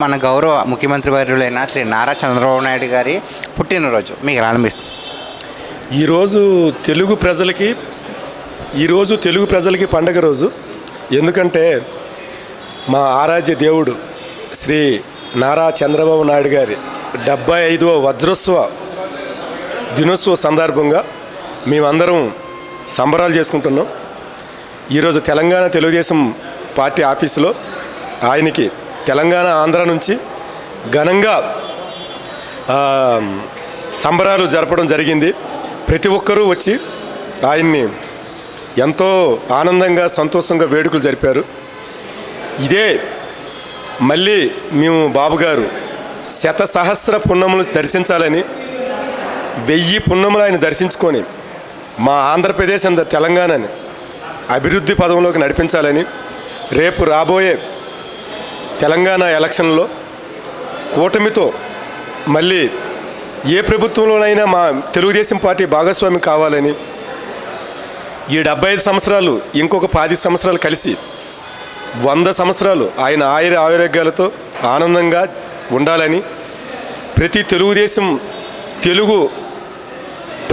మన గౌరవ ముఖ్యమంత్రి వర్యులైన శ్రీ నారా చంద్రబాబు నాయుడు గారి పుట్టినరోజు మీకు ఎలా అనిపిస్తుంది? ఈరోజు తెలుగు ప్రజలకి పండగ రోజు. ఎందుకంటే మా ఆరాధ్య దేవుడు శ్రీ నారా చంద్రబాబు నాయుడు గారి 75వ వజ్రోత్సవ దినోత్సవ సందర్భంగా మేమందరం సంబరాలు చేసుకుంటున్నాం. ఈరోజు తెలంగాణ తెలుగుదేశం పార్టీ ఆఫీసులో ఆయనకి తెలంగాణ ఆంధ్ర నుంచి ఘనంగా సంబరాలు జరపడం జరిగింది. ప్రతి ఒక్కరూ వచ్చి ఆయన్ని ఎంతో ఆనందంగా సంతోషంగా వేడుకలు జరిపారు. ఇదే మళ్ళీ మేము బాబుగారు శతసహస్ర పున్నములు దర్శించాలని 1000 పున్నములు ఆయన దర్శించుకొని మా ఆంధ్రప్రదేశ్ అంత తెలంగాణని అభివృద్ధి పదంలోకి నడిపించాలని రేపు రాబోయే తెలంగాణ ఎలక్షన్లో కూటమితో మళ్ళీ ఏ ప్రభుత్వంలోనైనా మా తెలుగుదేశం పార్టీ భాగస్వామి కావాలని, ఈ 75 సంవత్సరాలు ఇంకొక 10 సంవత్సరాలు కలిసి 100 సంవత్సరాలు ఆయన ఆరోగ్యాలతో ఆనందంగా ఉండాలని ప్రతి తెలుగు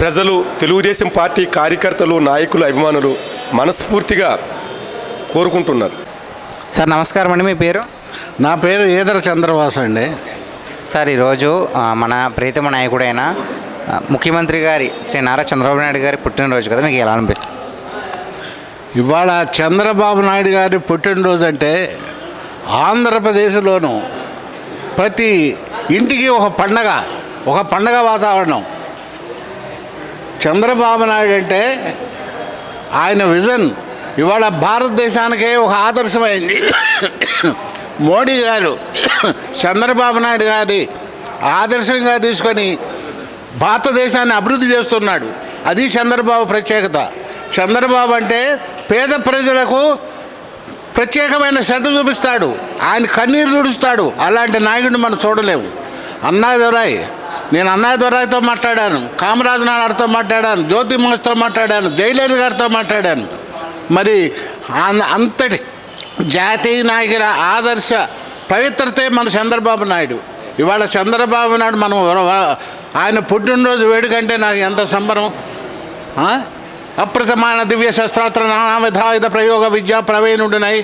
ప్రజలు, తెలుగుదేశం పార్టీ కార్యకర్తలు, నాయకులు, అభిమానులు మనస్ఫూర్తిగా కోరుకుంటున్నారు. సార్ నమస్కారం అండి, మీ పేరు? నా పేరు ఈదర చంద్రవాసు అండి. సార్ ఈరోజు మన ప్రీతమ నాయకుడైన ముఖ్యమంత్రి గారి శ్రీ నారా చంద్రబాబు నాయుడు గారి పుట్టినరోజు కదా, మీకు ఎలా అనిపిస్తుంది? ఇవాళ చంద్రబాబు నాయుడు గారి పుట్టినరోజు అంటే ఆంధ్రప్రదేశ్లోనూ ప్రతి ఇంటికి ఒక పండగ వాతావరణం. చంద్రబాబు నాయుడు అంటే ఆయన విజన్ ఇవాళ భారతదేశానికే ఒక ఆదర్శమైంది. మోడీ గారు చంద్రబాబు నాయుడు గారి ఆదర్శంగా తీసుకొని భారతదేశాన్ని అభివృద్ధి చేస్తున్నాడు. అది చంద్రబాబు ప్రత్యేకత. చంద్రబాబు అంటే పేద ప్రజలకు ప్రత్యేకమైన శ్రద్ధ చూపిస్తాడు, ఆయన కన్నీరు తుడుస్తాడు. అలాంటి నాయకుడిని మనం చూడలేము. నేను అన్నాయ్ దొరాయ్తో మాట్లాడాను, కామరాజు నాయుడుతో మాట్లాడాను, జ్యోతి మోస్తో మాట్లాడాను, జయలలిత గారితో మాట్లాడాను. మరి అంతటి జాతీయ నాయకుల ఆదర్శ పవిత్రతే మన చంద్రబాబు నాయుడు. ఇవాళ చంద్రబాబు నాయుడు మనం ఆయన పుట్టినరోజు వేడుకంటే నాకు ఎంత సంబరం. అప్రతమాన దివ్య శస్త్రాస్త్ర నానావిధాయుధ ప్రయోగ విద్యా ప్రవీణుడినై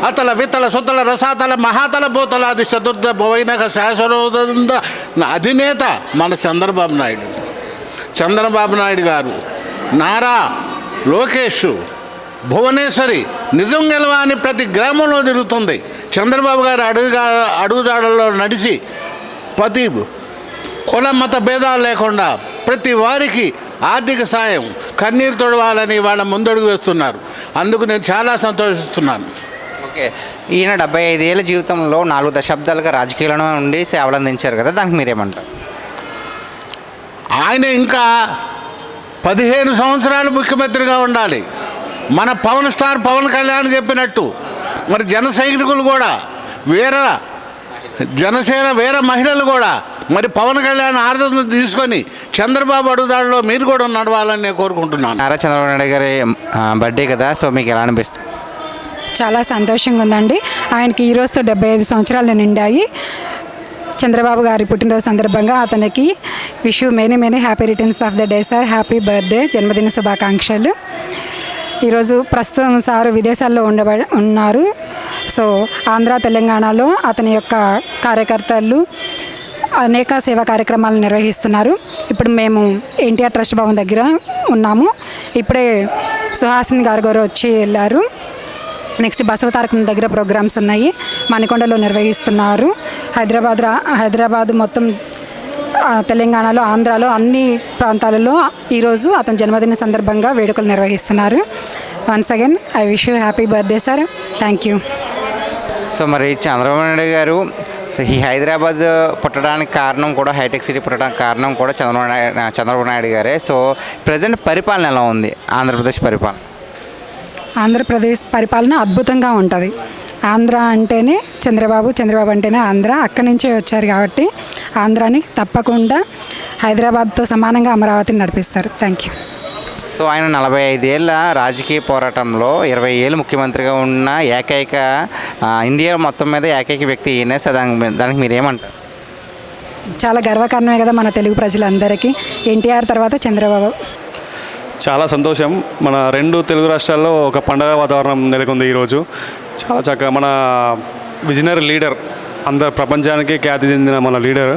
అతల వితల సుతల రసాతల మహాతల భూతలాది చతుర్థ భువైనక శాశ్వత అధినేత మన చంద్రబాబు నాయుడు గారు. నారా లోకేష్, భువనేశ్వరి నిజం గెలవా అని ప్రతి గ్రామంలో తిరుగుతుంది. చంద్రబాబు గారు అడుగుజాడల్లో నడిచి ప్రతి కుల మత భేదాలు లేకుండా ప్రతి వారికి ఆర్థిక సాయం, కన్నీరు తొడవాలని వాళ్ళ ముందడుగు వేస్తున్నారు. అందుకు నేను చాలా సంతోషిస్తున్నాను. ఓకే, ఈయన 75 ఏళ్ళ జీవితంలో 4 దశాబ్దాలుగా రాజకీయాలను ఉండి సేవలు అందించారు కదా, దానికి మీరేమంటారు? ఆయన ఇంకా 15 సంవత్సరాలు ముఖ్యమంత్రిగా ఉండాలి. మన పవన్ కళ్యాణ్ చెప్పినట్టు మరి జన సైనికులు కూడా జనసేన మహిళలు కూడా మరి పవన్ కళ్యాణ్ ఆర్దన తీసుకొని చంద్రబాబు అడుగుదాడిలో మీరు కూడా నడవాలని నేను కోరుకుంటున్నాను. నారా చంద్రబాబు నాయుడు గారి బర్త్డే కదా, సో మీకు ఎలా అనిపిస్తుంది? చాలా సంతోషంగా ఉందండి. ఆయనకి ఈరోజుతో 75 సంవత్సరాలు నిండాయి. చంద్రబాబు గారి పుట్టినరోజు సందర్భంగా అతనికి wish you many happy returns of the day sir. Happy birthday, జన్మదిన శుభాకాంక్షలు. ఈరోజు ప్రస్తుతం సారు విదేశాల్లో ఉన్నారు. సో ఆంధ్ర తెలంగాణలో అతని యొక్క కార్యకర్తలు అనేక సేవా కార్యక్రమాలు నిర్వహిస్తున్నారు. ఇప్పుడు మేము ఎన్టీఆర్ ట్రస్ట్ భవన్ దగ్గర ఉన్నాము. ఇప్పుడే సుహాసిని గారు వచ్చి వెళ్ళారు. నెక్స్ట్ బసవతారకం దగ్గర ప్రోగ్రామ్స్ ఉన్నాయి, మణికొండలో నిర్వహిస్తున్నారు. హైదరాబాద్ మొత్తం తెలంగాణలో, ఆంధ్రాలో అన్ని ప్రాంతాలలో ఈరోజు అతని జన్మదిన సందర్భంగా వేడుకలు నిర్వహిస్తున్నారు. Once again I wish you happy birthday sir. Thank you. So మరి చంద్రబాబు నాయుడు గారు ఈ హైదరాబాద్ పుట్టడానికి కారణం కూడా, హైటెక్ సిటీ పుట్టడానికి కారణం కూడా చంద్రబాబు నాయుడు గారే. సో ప్రజెంట్ పరిపాలన ఎలా ఉంది? ఆంధ్రప్రదేశ్ పరిపాలన అద్భుతంగా ఉంటుంది. ఆంధ్ర అంటేనే చంద్రబాబు అంటేనే ఆంధ్ర. అక్కడి నుంచే వచ్చారు కాబట్టి ఆంధ్రాని తప్పకుండా హైదరాబాద్తో సమానంగా అమరావతిని నడిపిస్తారు. Thank you. సో ఆయన 45 ఏళ్ళ రాజకీయ పోరాటంలో 20 ఏళ్ళు ముఖ్యమంత్రిగా ఉన్న ఏకైక ఇండియా మొత్తం మీద ఏకైక వ్యక్తి ఈయనే. సో దానికి మీరేమంటారు? చాలా గర్వకారణమే కదా మన తెలుగు ప్రజలందరికీ. ఎన్టీఆర్ తర్వాత చంద్రబాబు. చాలా సంతోషం. మన 2 తెలుగు రాష్ట్రాల్లో ఒక పండగ వాతావరణం నెలకొంది ఈరోజు. చాలా చక్కగా మన విజనరీ లీడర్, అందరు ప్రపంచానికి ఖ్యాతి చెందిన మన లీడర్,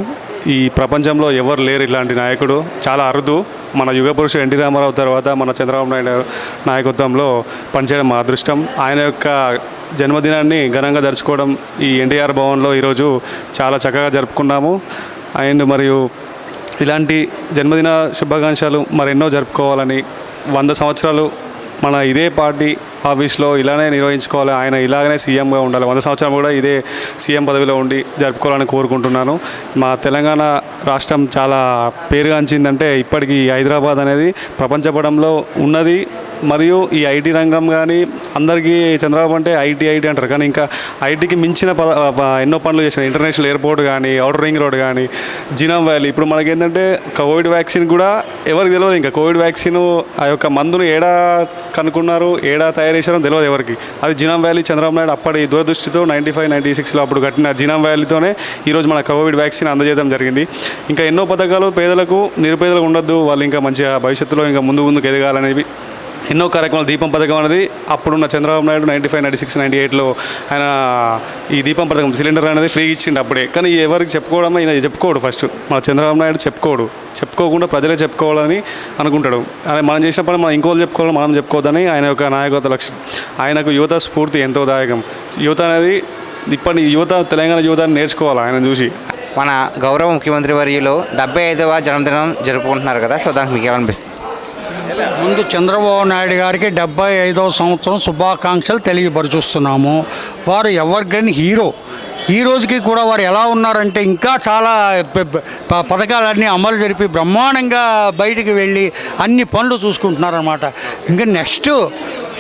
ఈ ప్రపంచంలో ఎవరు లేరు ఇలాంటి నాయకుడు, చాలా అరుదు. మన యుగ పురుషుడు ఎన్టీ రామారావు తర్వాత మన చంద్రబాబు నాయుడు నాయకత్వంలో పనిచేయడం మా అదృష్టం. ఆయన యొక్క జన్మదినాన్ని ఘనంగా జరుపుకోవడం ఈ ఎన్టీఆర్ భవన్లో ఈరోజు చాలా చక్కగా జరుపుకున్నాము. అండ్ మరియు ఇలాంటి జన్మదిన శుభాకాంక్షలు మరెన్నో జరుపుకోవాలని, 100 సంవత్సరాలు మన ఇదే పార్టీ ఆఫీస్లో ఇలానే నిర్వహించుకోవాలి, ఆయన ఇలాగనే సీఎంగా ఉండాలి, 100 సంవత్సరాలు కూడా ఇదే సీఎం పదవిలో ఉండి జరుపుకోవాలని కోరుకుంటున్నాను. మా తెలంగాణ రాష్ట్రం చాలా పేరుగాంచిందంటే ఇప్పటికీ హైదరాబాద్ అనేది ప్రపంచ పటంలో ఉన్నది. మరియు ఈ ఐటీ రంగం కానీ అందరికీ చంద్రబాబు అంటే ఐటీ అంటారు, కానీ ఇంకా ఐటీకి మించిన ఎన్నో పనులు చేసిన ఇంటర్నేషనల్ ఎయిర్పోర్ట్ కానీ, ఔటర్ రింగ్ రోడ్ కానీ, జినామ్ వ్యాలీ. ఇప్పుడు మనకేంటంటే కోవిడ్ వ్యాక్సిన్ కూడా ఎవరికి తెలియదు. ఇంకా కోవిడ్ వ్యాక్సిన్ ఆ యొక్క మందును ఏడా కనుక్కున్నారు, ఏడా తయారు చేశారో తెలియదు ఎవరికి. అది జినామ్ వ్యాలీ చంద్రబాబు నాయుడు అప్పటి దూరదృష్టితో 95-96లో అప్పుడు కట్టిన జినామ్ వ్యాలీతోనే ఈరోజు మన కోవిడ్ వ్యాక్సిన్ అందజేయడం జరిగింది. ఇంకా ఎన్నో పథకాలు పేదలకు, నిరుపేదలకు ఉండొద్దు, వాళ్ళు ఇంకా మంచిగా భవిష్యత్తులో ఇంకా ముందుకు ఎదగాలనేవి ఎన్నో కార్యక్రమాలు. దీపం పథకం అనేది అప్పుడున్న చంద్రబాబు నాయుడు 95, 96, 98లో ఆయన ఈ దీపం పథకం సిలిండర్ అనేది ఫ్రీగా ఇచ్చిండు అప్పుడే. కానీ ఎవరికి చెప్పుకోవడం ఆయన చెప్పుకోడు. ఫస్ట్ మన చంద్రబాబు నాయుడు చెప్పుకోకుండా ప్రజలే చెప్పుకోవాలని అనుకుంటాడు. అదే మనం చేసిన పని మనం ఇంకోళ్ళు చెప్పుకోవాలి, మనం చెప్పుకోవద్దని ఆయన యొక్క నాయకత్వ లక్ష్యం. ఆయనకు యువత స్ఫూర్తి ఎంతో దాయకం. యువత అనేది ఇప్పటి యువత, తెలంగాణ యువతని నేర్చుకోవాలి ఆయన చూసి. మన గౌరవ ముఖ్యమంత్రి వర్యులు 75వ జన్మదినం జరుపుకుంటున్నారు కదా, సో దానికి మీకు ఏమనిపిస్తుంది? ముందు చంద్రబాబు నాయుడు గారికి 75వ సంవత్సరం శుభాకాంక్షలు తెలియపరుచుస్తున్నాము. వారు ఎవర్గ్రీన్ హీరో. ఈ రోజుకి కూడా వారు ఎలా ఉన్నారంటే ఇంకా చాలా పథకాలన్నీ అమలు జరిపి బ్రహ్మాండంగా బయటికి వెళ్ళి అన్ని పనులు చూసుకుంటున్నారన్నమాట. ఇంకా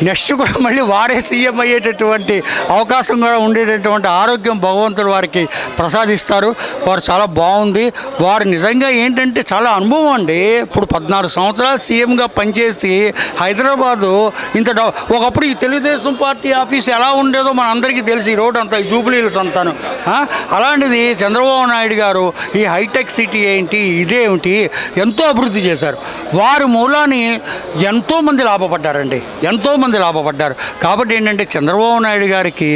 నెక్స్ట్ కూడా మళ్ళీ వారే సీఎం అయ్యేటటువంటి అవకాశం కూడా ఉండేటటువంటి ఆరోగ్యం భగవంతుడు వారికి ప్రసాదిస్తారు. వారు చాలా బాగుంది. వారు నిజంగా ఏంటంటే చాలా అనుభవం అండి. ఇప్పుడు 14 సంవత్సరాలు సీఎంగా పనిచేసి హైదరాబాదు ఒకప్పుడు ఈ తెలుగుదేశం పార్టీ ఆఫీస్ ఎలా ఉండేదో మన అందరికీ తెలిసి, ఈ రోడ్ అంతా జూబ్లీహిల్స్ అంతాను. అలాంటిది చంద్రబాబు నాయుడు గారు ఈ హైటెక్ సిటీ ఏంటి, ఇదేమిటి ఎంతో అభివృద్ధి చేశారు. వారి మూలాన్ని ఎంతోమంది లాభపడ్డారండి, ఎంతోమంది లాభపడ్డారు. కాబట్టి ఏంటంటే చంద్రబాబు నాయుడు గారికి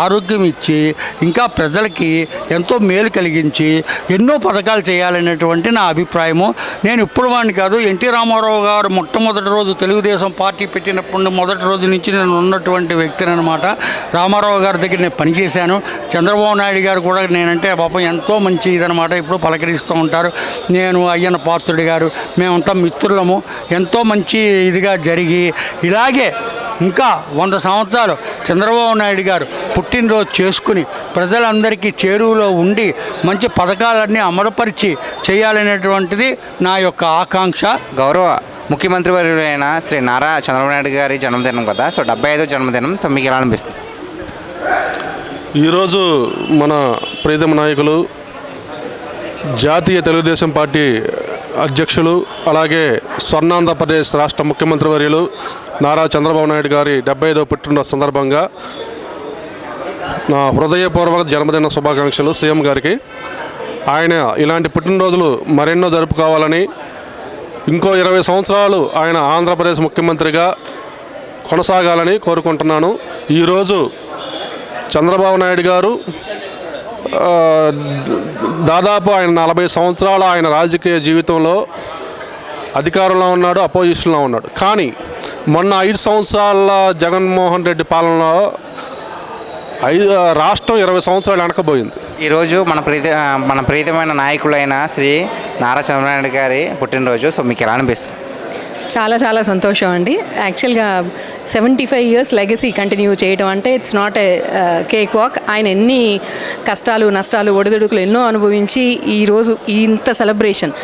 ఆరోగ్యం ఇచ్చి ఇంకా ప్రజలకి ఎంతో మేలు కలిగించి ఎన్నో పథకాలు చేయాలనేటువంటి నా అభిప్రాయము. నేను ఇప్పుడు వాడిని కాదు, ఎన్టీ రామారావు గారు మొట్టమొదటి రోజు తెలుగుదేశం పార్టీ పెట్టినప్పుడు మొదటి రోజు నుంచి నేను ఉన్నటువంటి వ్యక్తిని అనమాట. రామారావు గారి దగ్గర నేను పనిచేశాను. చంద్రబాబు నాయుడు గారు కూడా నేనంటే పాపం ఎంతో మంచి ఇదనమాట, ఇప్పుడు పలకరిస్తూ ఉంటారు. నేను అయ్యన్న పాత్రుడి గారు మేమంతా మిత్రులము. ఎంతో మంచి ఇదిగా జరిగి ఇలాగే ఇంకా 100 సంవత్సరాలు చంద్రబాబు నాయుడు గారు పుట్టినరోజు చేసుకుని ప్రజలందరికీ చేరువలో ఉండి మంచి పథకాలన్నీ అమలుపరిచి చేయాలనేటువంటిది నా యొక్క ఆకాంక్ష. గౌరవ ముఖ్యమంత్రి వర్యులైన శ్రీ నారా చంద్రబాబు నాయుడు గారి జన్మదినం కదా, సో 75వ జన్మదినం. సో మీకు ఎలా అనిపిస్తుంది? ఈరోజు మన ప్రీతమ నాయకులు, జాతీయ తెలుగుదేశం పార్టీ అధ్యక్షులు, అలాగే స్వర్ణాంధ్రప్రదేశ్ రాష్ట్ర ముఖ్యమంత్రి వర్యులు నారా చంద్రబాబు నాయుడు గారి 75వ పుట్టినరోజు సందర్భంగా నా హృదయపూర్వక జన్మదిన శుభాకాంక్షలు సీఎం గారికి. ఆయన ఇలాంటి పుట్టినరోజులు మరెన్నో జరుపుకోవాలని, ఇంకో 20 సంవత్సరాలు ఆయన ఆంధ్రప్రదేశ్ ముఖ్యమంత్రిగా కొనసాగాలని కోరుకుంటున్నాను. ఈరోజు చంద్రబాబు నాయుడు గారు దాదాపు ఆయన 40 సంవత్సరాల ఆయన రాజకీయ జీవితంలో అధికారంలో ఉన్నాడు, అపోజిషన్లో ఉన్నాడు. కానీ మొన్న 5 సంవత్సరాల జగన్మోహన్ రెడ్డి పాలనలో రాష్ట్రం 20 సంవత్సరాలు వెనకబోయింది. ఈరోజు మన ప్రీతమైన నాయకులైన శ్రీ నారా చంద్రబాబు నాయుడు గారి పుట్టినరోజు. సో మీకు ఎలా అనిపిస్తుంది? చాలా చాలా సంతోషం అండి. యాక్చువల్గా 75 ఇయర్స్ లెగసీ కంటిన్యూ చేయడం అంటే it's not a cake walk. ఆయన ఎన్ని కష్టాలు, నష్టాలు, ఒడిదుడుకులు ఎన్నో అనుభవించి ఈరోజు ఇంత సెలబ్రేషన్.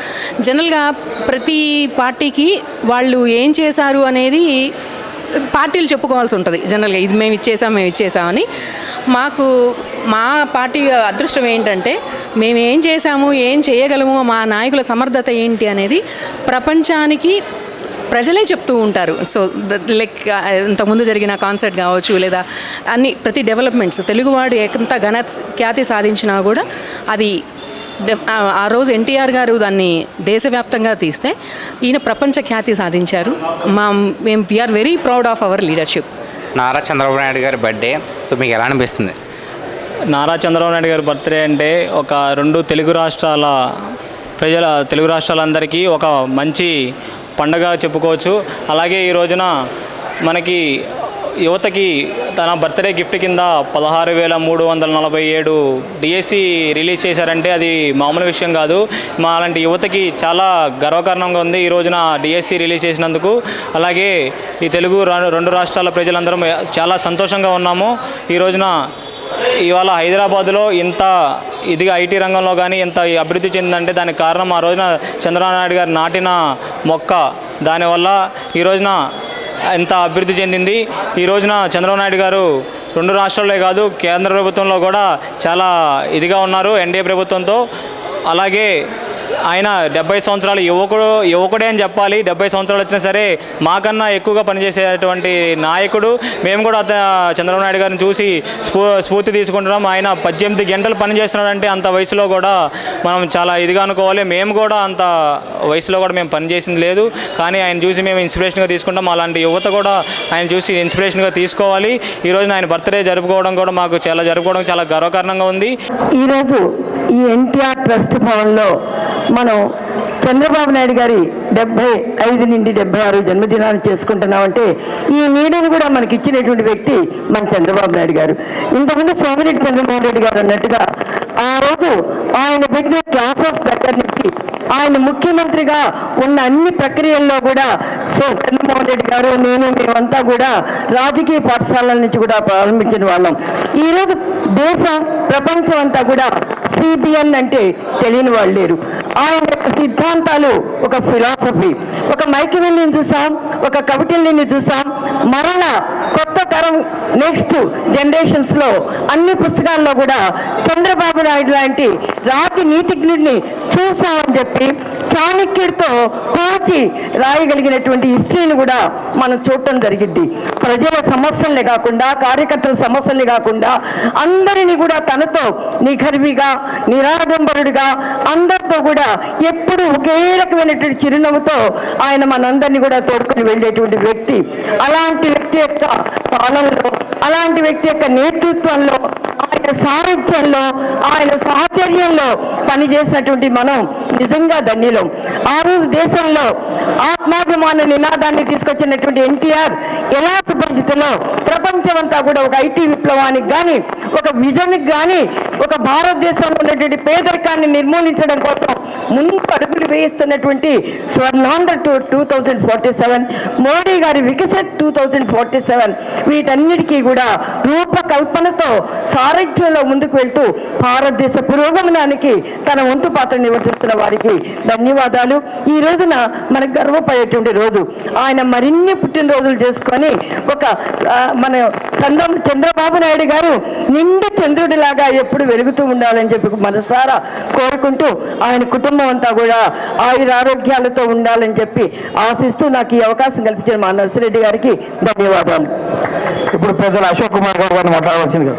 జనరల్గా ప్రతి పార్టీకి వాళ్ళు ఏం చేశారు అనేది పార్టీలు చెప్పుకోవాల్సి ఉంటుంది. జనరల్గా ఇది మేము ఇచ్చేసామని. మా పార్టీ అదృష్టం ఏంటంటే మేము ఏం చేశాము, ఏం చేయగలము, మా నాయకుల సమర్థత ఏంటి అనేది ప్రపంచానికి ప్రజలే చెప్తూ ఉంటారు. సో లైక్ ఇంతకుముందు జరిగిన కాన్సర్ట్ కావచ్చు, లేదా అన్ని ప్రతి డెవలప్మెంట్స్ తెలుగువాడు ఎంత ఖ్యాతి సాధించినా కూడా అది ఆ రోజు ఎన్టీఆర్ గారు దాన్ని దేశవ్యాప్తంగా తీస్తే ఈయన ప్రపంచ ఖ్యాతి సాధించారు. మేము we are very proud of our leadership. Nara Chandrababu Naidu గారి బర్త్డే, సో మీకు ఎలా అనిపిస్తుంది? నారా చంద్రబాబు నాయుడు గారి బర్త్డే అంటే ఒక తెలుగు రాష్ట్రాలందరికీ ఒక మంచి పండగ చెప్పుకోవచ్చు. అలాగే ఈ రోజున మనకి యువతకి తన బర్త్డే గిఫ్ట్ కింద 16,347 డిఎస్సి రిలీజ్ చేశారంటే అది మామూలు విషయం కాదు. మా అలాంటి యువతకి చాలా గర్వకారణంగా ఉంది ఈ రోజున డిఎస్సి రిలీజ్ చేసినందుకు. అలాగే ఈ రెండు రాష్ట్రాల ప్రజలందరం చాలా సంతోషంగా ఉన్నాము. ఈ రోజున ఇవాళ హైదరాబాదులో ఇంత ఇదిగా ఐటీ రంగంలో కానీ ఎంత అభివృద్ధి చెందిందంటే దానికి కారణం ఆ రోజున చంద్రబాబు నాయుడు గారు నాటిన మొక్క. దానివల్ల ఈ రోజున ఎంత అభివృద్ధి చెందింది. ఈ రోజున చంద్రబాబు నాయుడు గారు రెండు రాష్ట్రాల్లో కాదు కేంద్ర ప్రభుత్వంలో కూడా చాలా ఇదిగా ఉన్నారు ఎన్డీఏ ప్రభుత్వంతో. అలాగే ఆయన 70 సంవత్సరాలు యువకుడే అని చెప్పాలి. 70 సంవత్సరాలు వచ్చినా సరే మాకన్నా ఎక్కువగా పనిచేసేటువంటి నాయకుడు. మేము కూడా చంద్రబాబు నాయుడు గారిని చూసి స్ఫూర్తి తీసుకుంటున్నాం. ఆయన 18 గంటలు పనిచేస్తున్నాడంటే అంత వయసులో కూడా మనం చాలా ఇదిగా అనుకోవాలి. మేము కూడా అంత వయసులో కూడా మేము పనిచేసింది లేదు, కానీ ఆయన చూసి మేము ఇన్స్పిరేషన్గా తీసుకుంటాం. అలాంటి యువత కూడా ఆయన చూసి ఇన్స్పిరేషన్గా తీసుకోవాలి. ఈరోజు ఆయన బర్త్డే జరుపుకోవడం కూడా మాకు చాలా గర్వకారణంగా ఉంది. ఈరోజు ఈ ఎన్టీఆర్ ట్రస్ట్ భవన్లో మనం చంద్రబాబు నాయుడు గారి 75 నుండి 76 జన్మదినాన్ని చేసుకుంటున్నామంటే ఈ నీడను కూడా మనకి ఇచ్చినటువంటి వ్యక్తి మన చంద్రబాబు నాయుడు గారు. ఇంతకుముందు సోమిరెడ్డి చంద్రబాబు నాయుడు గారు అన్నట్టుగా ఆ రోజు ఆయన పెట్టిన క్లాస్ ఆఫ్ దగ్గర నుంచి ఆయన ముఖ్యమంత్రిగా ఉన్న అన్ని ప్రక్రియల్లో కూడా చంద్రమోహన్ రెడ్డి గారు, నేను, మేమంతా కూడా రాజకీయ పాఠశాలల నుంచి కూడా ప్రారంభించిన వాళ్ళం. ఈరోజు దేశం ప్రపంచం అంతా కూడా సిబిఎన్ అంటే తెలియని వాళ్ళు లేరు. ఆయన యొక్క సిద్ధాంతాలు, ఒక ఫిలాసఫీ, ఒక మైకివెల్లిని చూసాం, ఒక కవిటిల్ని చూసాం. మరలా కొత్త తరం నెక్స్ట్ జనరేషన్స్లో అన్ని పుస్తకాల్లో కూడా చంద్రబాబు నాయుడు లాంటి నీతిజ్ఞుడిని చూసామని చెప్పి చాణక్యుడితో పోల్చి రాయగలిగినటువంటి హిస్టరీని కూడా మనం చూడటం జరిగింది. ప్రజల సమస్యల్ని కాకుండా, కార్యకర్తల సమస్యల్ని కాకుండా అందరినీ కూడా తనతో నిఖర్విగా, నిరాడంబరుడిగా అందరితో కూడా ఎప్పుడు ఒకే రకమైనటువంటి చిరునవ్వుతో ఆయన మనందరినీ కూడా తోడుకొని వెళ్ళేటువంటి వ్యక్తి. అలాంటి వ్యక్తి యొక్క పాలనలో, అలాంటి వ్యక్తి యొక్క నేతృత్వంలో, ఆయన సారథ్యంలో, ఆయన సాహచర్యంలో పనిచేసినటువంటి మనం నిజంగా ధన్యులం. ఆ రోజు దేశంలో ఆత్మాభిమాన నినాదాన్ని తీసుకొచ్చినటువంటి ఎన్టీఆర్ ఎలా పరిస్థితుల్లో ప్రపంచమంతా కూడా ఒక ఐటీ విప్లవానికి కానీ, ఒక విజన్కి కానీ, ఒక భారతదేశంలో ఉన్నటువంటి పేదరికాన్ని నిర్మూలించడం కోసం ముందు అడుగులు వేయిస్తున్నటువంటి స్వర్ణాంధ్ర 2047, మోడీ గారి వికసిత్ 2047, వీటన్నిటికీ కూడా రూపకల్పనతో సారథ్యంలో ముందుకు వెళ్తూ భారతదేశ పురోగమనానికి తన వంతు పాత్ర నిర్వర్తిస్తున్న వారికి ధన్యవాదాలు. ఈ రోజున మనకు గర్వపడేటువంటి రోజు. ఆయన మరిన్ని పుట్టినరోజులు చేసుకొని ఒక మన చంద్రబాబు నాయుడు గారు నిండు చంద్రుడిలాగా ఎప్పుడు వెలుగుతూ ఉండాలని చెప్పి మనసారా కోరుకుంటూ ఆయన కుటుంబం అంతా కూడా ఆయురారోగ్యాలతో ఉండాలని చెప్పి ఆశిస్తూ నాకు ఈ అవకాశం కల్పించిన మా నర్సిరెడ్డి గారికి ధన్యవాదాలు. ఇప్పుడు పెద్దలు అశోక్ కుమార్ గారు గారిని మాట్లాడవలసింది.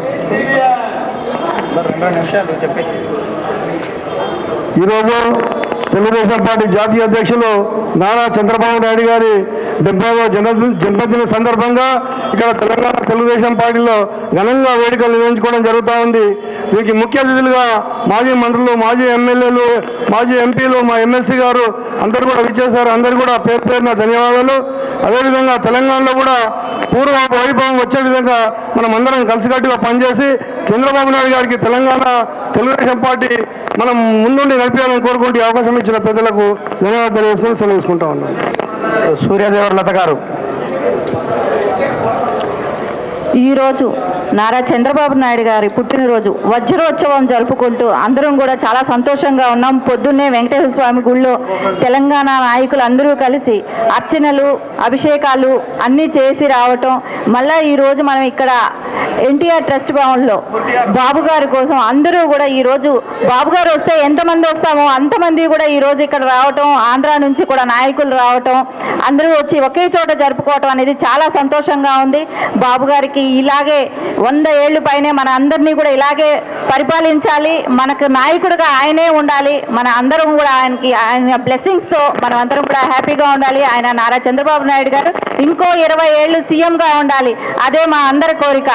ఈరోజు తెలుగుదేశం పార్టీ జాతీయ అధ్యక్షులు నారా చంద్రబాబు నాయుడు గారి 70వ జన్మదిన సందర్భంగా ఇక్కడ తెలంగాణ తెలుగుదేశం పార్టీలో ఘనంగా వేడుకలు నిర్వహించుకోవడం జరుగుతూ ఉంది. వీరికి ముఖ్య అతిథులుగా మాజీ మంత్రులు, మాజీ ఎమ్మెల్యేలు, మాజీ ఎంపీలు, మా ఎమ్మెల్సీ గారు అందరూ కూడా విచ్చేశారు. అందరూ కూడా పేరు పేరున ధన్యవాదాలు. అదేవిధంగా తెలంగాణలో కూడా పూర్వ వైభవం వచ్చే విధంగా మనం అందరం కలిసికట్టుగా పనిచేసి చంద్రబాబు నాయుడు గారికి తెలంగాణ తెలుగుదేశం పార్టీ మనం ముందుండి నడిపించాలని కోరుకుంటూ అవకాశం ఇచ్చిన పెద్దలకు ధన్యవాదాలు తెలియజేసుకుని సెలవుకుంటా ఉన్నాను. సూర్యదేవర్ లత గారు. ఈరోజు నారా చంద్రబాబు నాయుడు గారి పుట్టినరోజు వజ్రోత్సవం జరుపుకుంటూ అందరం కూడా చాలా సంతోషంగా ఉన్నాం. పొద్దున్నే వెంకటేశ్వర స్వామి గుళ్ళో తెలంగాణ నాయకులు అందరూ కలిసి అర్చనలు అభిషేకాలు అన్నీ చేసి రావటం, మళ్ళీ ఈరోజు మనం ఇక్కడ ఎన్టీఆర్ ట్రస్ట్ భవన్లో బాబు గారి కోసం అందరూ కూడా ఈరోజు బాబు గారు వస్తే ఎంతమంది వస్తామో అంతమంది కూడా ఈరోజు ఇక్కడ రావటం, ఆంధ్ర నుంచి కూడా నాయకులు రావటం, అందరూ వచ్చి ఒకే చోట జరుపుకోవటం అనేది చాలా సంతోషంగా ఉంది. బాబు గారికి ఇలాగే 100 ఏళ్ళు పైనే మన అందరినీ కూడా ఇలాగే పరిపాలించాలి, మనకు నాయకుడిగా ఆయనే ఉండాలి, మన అందరం కూడా ఆయన బ్లెస్సింగ్స్తో మనం అందరం కూడా హ్యాపీగా ఉండాలి. ఆయన నారా చంద్రబాబు నాయుడు గారు ఇంకో 20 ఏళ్ళు సీఎంగా ఉండాలి, అదే మా అందరి కోరిక.